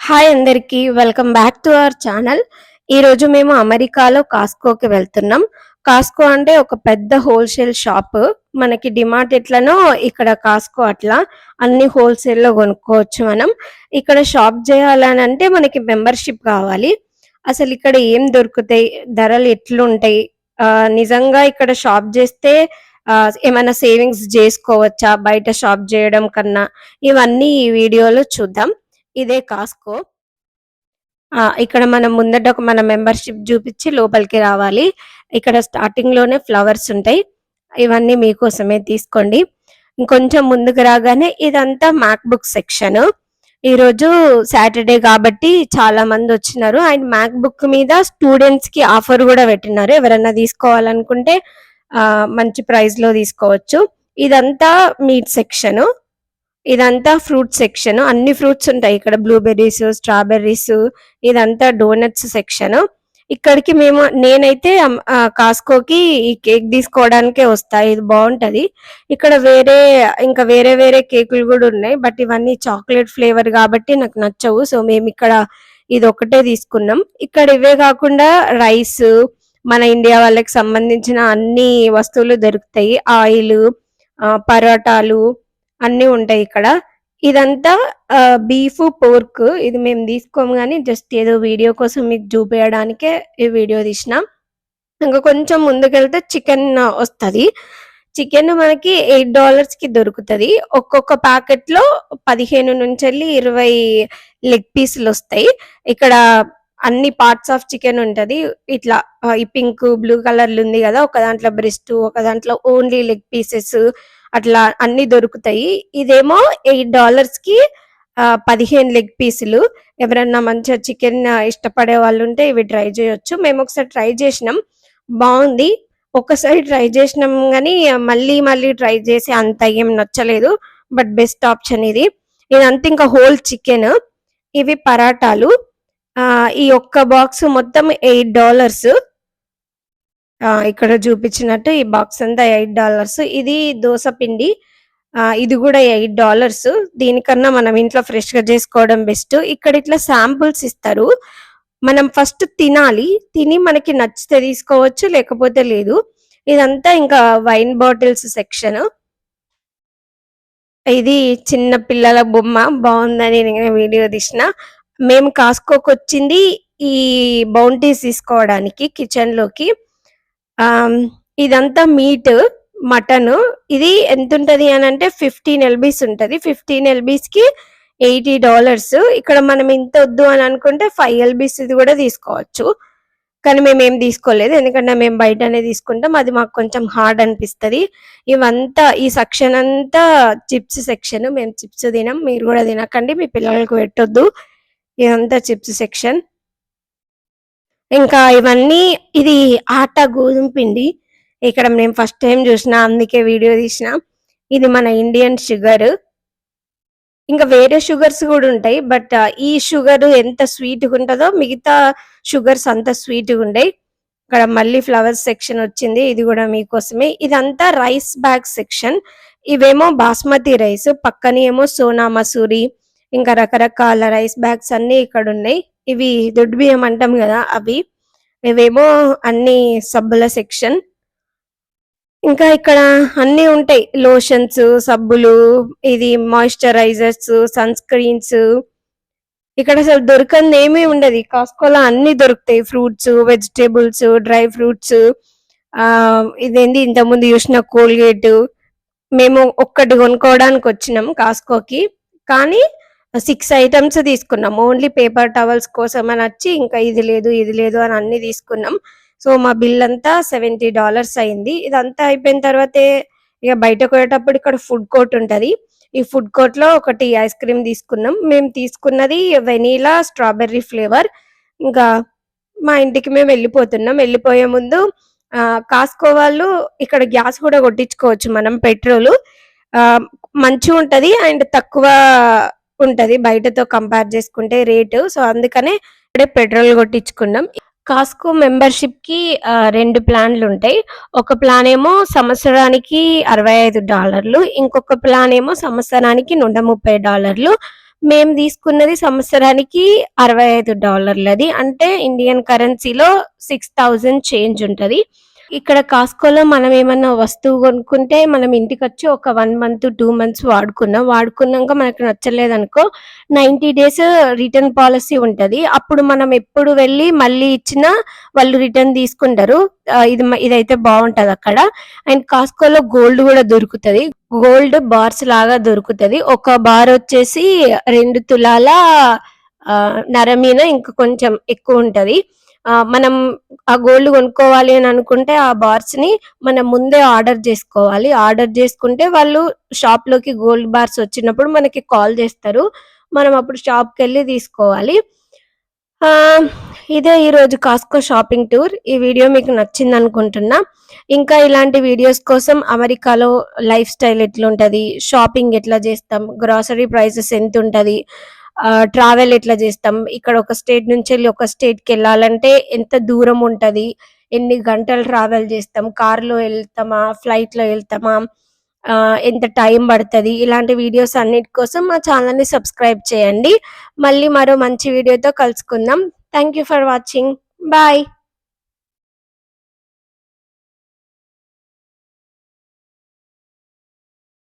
Hi అందరికీ welcome back to our channel. ఈరోజు మేము అమెరికాలో కాస్కోకి వెళ్తున్నాం. కాస్కో అంటే ఒక పెద్ద హోల్సేల్ షాప్. మనకి డిమార్ట్ ఎట్లనో ఇక్కడ కాస్కో అట్లా అన్ని హోల్సేల్లో కొనుక్కోవచ్చు మనం. ఇక్కడ షాప్ చేయాలని అంటే మనకి మెంబర్షిప్ కావాలి. అసలు ఇక్కడ ఏం దొరుకుతాయి, ధరలు ఎట్లుంటాయి, నిజంగా ఇక్కడ షాప్ చేస్తే ఏమైనా సేవింగ్స్ చేసుకోవచ్చా బయట షాప్ చేయడం కన్నా, ఇవన్నీ ఈ వీడియోలో చూద్దాం. ఇదే కాస్కో. ఇక్కడ మనం ముందట మన మెంబర్‌షిప్ జూపిచ్చి లోపలికి రావాలి. ఇక్కడ స్టార్టింగ్‌లోనే ఫ్లవర్స్ ఉంటాయి. ఇవన్నీ మీకోసమే తీసుకోండి. ఇంకొంచెం ముందుకు రాగానే ఇదంతా మ్యాక్ బుక్ సెక్షన్. ఈరోజు సాటర్‌డే కాబట్టి చాలా మందొచ్చినారు. అండ్ మ్యాక్ బుక్ మీద స్టూడెంట్స్‌కి ఆఫర్ గూడా పెట్టినారు. ఎవరన్నా తీసుకోవాలనుకుంటే మంచి ప్రైస్‌లో తీసుకోవచ్చు. ఇదంతా మీట్ సెక్షన్. ఇదంతా ఫ్రూట్ సెక్షన్. అన్ని ఫ్రూట్స్ ఉంటాయి ఇక్కడ. బ్లూబెర్రీస్, స్ట్రాబెర్రీస్, ఇదంతా డోనట్స్ సెక్షన్. ఇక్కడికి నేనైతే కాస్కోకి ఈ కేక్ తీసుకోవడానికే వస్తా. ఇది బాగుంటది. ఇక్కడ ఇంకా వేరే వేరే కేకులు కూడా ఉన్నాయి. బట్ ఇవన్నీ చాక్లెట్ ఫ్లేవర్ కాబట్టి నాకు నచ్చవు. సో మేము ఇక్కడ ఇది ఒకటే తీసుకున్నాం. ఇక్కడ ఇవే కాకుండా రైస్, మన ఇండియా వాళ్ళకి సంబంధించిన అన్ని వస్తువులు దొరుకుతాయి. ఆయిల్, పరోటాలు అన్నీ ఉంటాయి ఇక్కడ. ఇదంతా బీఫ్, పోర్క్. ఇది మేము తీసుకోము గానీ జస్ట్ ఏదో వీడియో కోసం మీకు చూపియడానికే ఈ వీడియో తీసిన. ఇంకా కొంచెం ముందుకెళ్తే చికెన్ వస్తది. చికెన్ మనకి $8కి దొరుకుతది. ఒక్కొక్క ప్యాకెట్‌లో 15-20 లెగ్ పీసులు వస్తాయి. ఇక్కడ అన్ని పార్ట్స్ ఆఫ్ చికెన్ ఉంటది. ఇట్లా ఈ పింక్, బ్లూ కలర్‌లో ఉంది కదా! ఒక దాంట్లో బ్రెస్ట్, ఒక దాంట్లో ఓన్లీ లెగ్ పీసెస్ అట్లా అన్ని దొరుకుతాయి. ఇదేమో $8కి 15 లెగ్ పీసులు. ఎవరన్నా మంచిగా చికెన్ ఇష్టపడే వాళ్ళు ఉంటే ఇవి ట్రై చేయొచ్చు. మేము ఒకసారి ట్రై చేసినాం, బాగుంది. ఒక్కసారి ట్రై చేసినాం గానీ మళ్ళీ మళ్ళీ ట్రై చేసి అంత ఏం నచ్చలేదు. బట్ బెస్ట్ ఆప్షన్ ఇది. ఇదంతా ఇంకా హోల్ చికెన్. ఇవి పరాటాలు. ఈ ఒక్క బాక్స్ మొత్తం $8. ఇక్కడ చూపించినట్టు ఈ బాక్స్ అంతా $8. ఇది దోస పిండి. ఇది కూడా $8. దీనికన్నా మనం ఇంట్లో ఫ్రెష్ గా చేసుకోవడం బెస్ట్. ఇక్కడ ఇట్లా శాంపుల్స్ ఇస్తారు. మనం ఫస్ట్ తినాలి. తిని మనకి నచ్చితే తీసుకోవచ్చు, లేకపోతే లేదు. ఇదంతా ఇంకా వైన్ బాటిల్స్ సెక్షన్. ఇది చిన్న పిల్లల బొమ్మ, బాగుందని నేను వీడియో తీసిన. మేము కాస్కోకి వచ్చింది ఈ బౌంటీస్ తీసుకోవడానికి కిచెన్ లోకి. ఇదంతా మీట్, మటన్. ఇది ఎంత ఉంటది అని అంటే 15 lbs ఉంటది. 15 lbsకి $80. ఇక్కడ మనం ఇంత వద్దు అని అనుకుంటే 5 lbs ఇది కూడా తీసుకోవచ్చు. కానీ మేమేం తీసుకోలేదు, ఎందుకంటే మేము బయటనే తీసుకుంటాం. అది మాకు కొంచెం హార్డ్ అనిపిస్తది. ఇవంతా ఈ సెక్షన్ అంతా చిప్స్ సెక్షన్. మేము చిప్స్ తినం, మీరు కూడా తినకండి, మీ పిల్లలకు పెట్టొద్దు. ఇదంతా చిప్స్ సెక్షన్. ఇంకా ఇవన్నీ ఇది ఆటా, గోధుమ పిండి. ఇక్కడ నేను ఫస్ట్ టైం చూసిన, అందుకే వీడియో తీసిన. ఇది మన ఇండియన్ షుగర్. ఇంకా వేరే షుగర్స్ కూడా ఉంటాయి. బట్ ఈ షుగర్ ఎంత స్వీట్ గా ఉంటుందో మిగతా షుగర్స్ అంత స్వీట్ గా ఉంటాయి. ఇక్కడ మళ్ళీ ఫ్లవర్స్ సెక్షన్ వచ్చింది. ఇది కూడా మీకోసమే. ఇదంతా రైస్ బ్యాగ్ సెక్షన్. ఇవేమో బాస్మతి రైస్, పక్కన ఏమో సోనా మసూరి, ఇంకా రకరకాల రైస్ బ్యాగ్స్ అన్ని ఇక్కడ ఉన్నాయి. ఇవి దొడ్డు బియ్యం అంటాం కదా, అవి. ఇవేమో అన్ని సబ్బుల సెక్షన్. ఇంకా ఇక్కడ అన్ని ఉంటాయి. లోషన్స్, సబ్బులు, ఇది మాయిశ్చరైజర్స్, సన్ స్క్రీన్స్. ఇక్కడ అసలు దొరకంది ఏమీ ఉండదు. కాస్కోలో అన్ని దొరుకుతాయి. Fruits, vegetables, dry fruits. ఇదేంది ఇంతకుముందు చూసిన కోల్గేట్. మేము ఒక్కటి కొనుక్కోవడానికి వచ్చినాం కాస్కోకి, కానీ 6 ఐటమ్స్ తీసుకున్నాం. ఓన్లీ పేపర్ టవల్స్ కోసం అని వచ్చి ఇంకా ఇది లేదు ఇది లేదు అని అన్ని తీసుకున్నాం. సో మా బిల్ అంతా $70 అయింది. ఇదంతా అయిపోయిన తర్వాతే ఇక బయటకు పోయేటప్పుడు ఇక్కడ ఫుడ్ కోర్ట్ ఉంటది. ఈ ఫుడ్ కోర్ట్ లో ఒకటి ఐస్ క్రీమ్ తీసుకున్నాం. మేము తీసుకున్నది వెనీలా స్ట్రాబెర్రీ ఫ్లేవర్. ఇంకా మా ఇంటికి మేము వెళ్ళిపోతున్నాం. వెళ్ళిపోయే ముందు కాస్కో వాళ్ళు ఇక్కడ గ్యాస్ కూడా కొట్టించుకోవచ్చు మనం, పెట్రోల్. మంచిగా ఉంటది అండ్ తక్కువ ఉంటది బయటతో కంపేర్ చేసుకుంటే రేటు. సో అందుకనే ఇక్కడే పెట్రోల్ కొట్టించుకున్నాం. కాస్కో మెంబర్షిప్ కి 2 ప్లాన్లు ఉంటాయి. ఒక ప్లాన్ ఏమో సంవత్సరానికి $65, ఇంకొక ప్లాన్ ఏమో సంవత్సరానికి $130. మేము తీసుకున్నది సంవత్సరానికి $65 అంటే ఇండియన్ కరెన్సీలో 6000 చేంజ్ ఉంటది. ఇక్కడ కాస్కోలో మనం ఏమన్నా వస్తువు కొనుక్కుంటే మనం ఇంటికొచ్చి ఒక 1 మంత్, 2 మంత్స్ వాడుకున్నాక మనకు నచ్చలేదనుకో 90 డేస్ రిటర్న్ పాలిసీ ఉంటది. అప్పుడు మనం ఎప్పుడు వెళ్లి మళ్ళీ ఇచ్చినా వాళ్ళు రిటర్న్ తీసుకుంటారు. ఇదైతే బావుంటదక్కడ. అండ్ కాస్కోలో గోల్డ్ గూడా దొరుకుతది. గోల్డ్ బార్స్ లాగా దొరుకుతది. ఒక బార్ వచ్చేసి 2 తులాల నరమీన ఇంక కొంచెం ఎక్కువుంటది. మనం ఆ గోల్డ్ కొనుక్కోవాలి అని అనుకుంటే ఆ బార్స్ ని మనం ముందే ఆర్డర్ చేసుకోవాలి. ఆర్డర్ చేసుకుంటే వాళ్ళు షాప్ లోకి గోల్డ్ బార్స్ వచ్చినప్పుడు మనకి కాల్ చేస్తారు. మనం అప్పుడు షాప్ కెళ్ళి తీసుకోవాలి. ఇదే ఈరోజు కాస్కో షాపింగ్ టూర్. ఈ వీడియో మీకు నచ్చింది అనుకుంటున్నా. ఇంకా ఇలాంటి వీడియోస్ కోసం అమెరికాలో లైఫ్ స్టైల్ ఎట్లుంటది, షాపింగ్ ఎట్లా చేస్తాం, గ్రాసరీ ప్రైసెస్ ఎంత ఉంటది, ట్రావెల్ ఎట్లా చేస్తాం, ఇక్కడ ఒక స్టేట్ నుంచి వెళ్ళి ఒక స్టేట్ కి వెళ్ళాలంటే ఎంత దూరం ఉంటది, ఎన్ని గంటలు ట్రావెల్ చేస్తాం, కార్లో వెళ్తామా ఫ్లైట్ లో వెళ్తామా, ఎంత టైం పడుతుంది, ఇలాంటి వీడియోస్ అన్నిటి కోసం మా ఛానల్ ని సబ్స్క్రైబ్ చేయండి. మళ్ళీ మరో మంచి వీడియోతో కలుసుకుందాం. Thank you for watching. Bye.